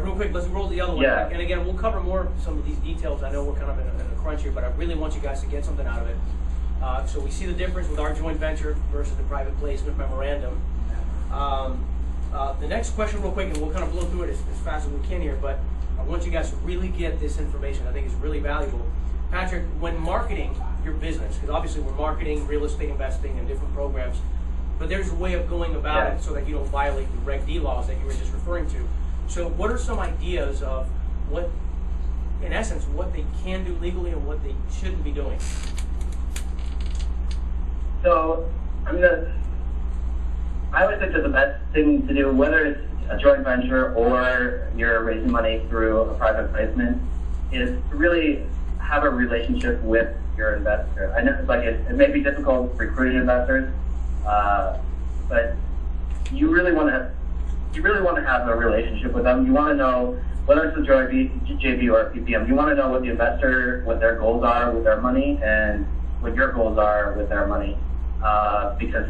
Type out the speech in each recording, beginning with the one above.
right, real quick, let's roll the other one. Yeah. And again, we'll cover more of some of these details. I know we're kind of in a crunch here, but I really want you guys to get something out of it. So we see the difference with our joint venture versus the private placement memorandum. The next question real quick, and we'll kind of blow through it as fast as we can here, but I want you guys to really get this information. I think it's really valuable. Patrick, when marketing your business, because obviously we're marketing real estate investing and different programs, but there's a way of going about it so that you don't violate the Reg D laws that you were just referring to. So what are some ideas of what, in essence, what they can do legally and what they shouldn't be doing? So, I would think that the best thing to do, whether it's a joint venture or you're raising money through a private placement, is to really have a relationship with your investor. I know it may be difficult recruiting investors, but you really want to have a relationship with them. You want to know whether it's a JV or a PPM. You want to know what the investor, what their goals are with their money, and what your goals are with their money. Because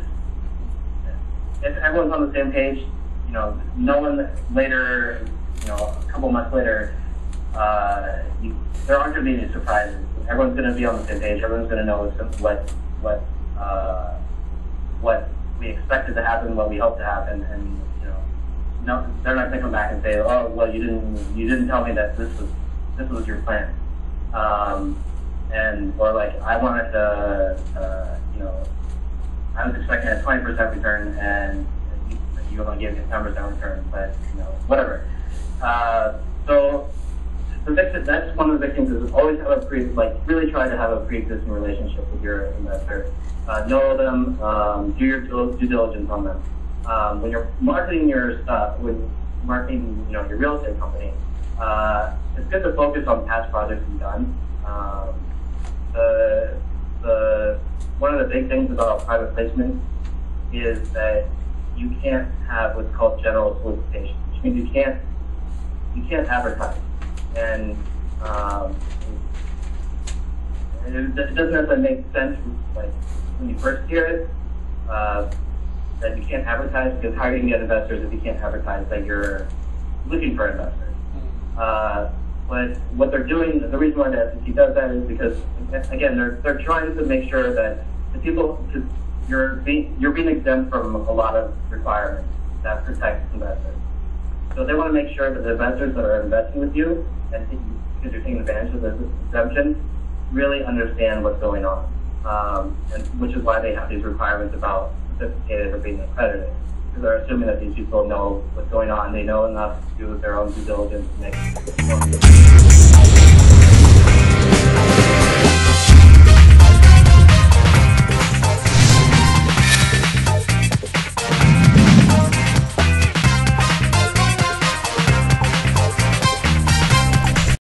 if everyone's on the same page, no one later, a couple months later, there aren't going to be any surprises. Everyone's going to be on the same page. Everyone's going to know what we expected to happen, what we hope to happen, and no, they're not going to come back and say, "Oh, well, you didn't tell me that this was your plan," or like I wanted to, I was expecting a 20% return, and you only gave me a 10% return, but whatever. So to fix it, that's one of the big things is always have really try to have a pre-existing relationship with your investor. Know them, do your due diligence on them. When you're marketing your stuff, your real estate company, it's good to focus on past projects you've done. One of the big things about private placement is that you can't have what's called general solicitation, which means you can't advertise, and it doesn't necessarily make sense when you first hear it that you can't advertise, because how are you going to get investors if you can't advertise that you're looking for investors? But what they're doing, the reason why the SEC does that is because, again, they're trying to make sure that the people, because you're being exempt from a lot of requirements that protect investors. So they want to make sure that the investors that are investing with you, and because you're taking advantage of this exemption, really understand what's going on, and which is why they have these requirements about sophisticated or being accredited. Because they're assuming that these people know what's going on, they know enough to do their own due diligence to make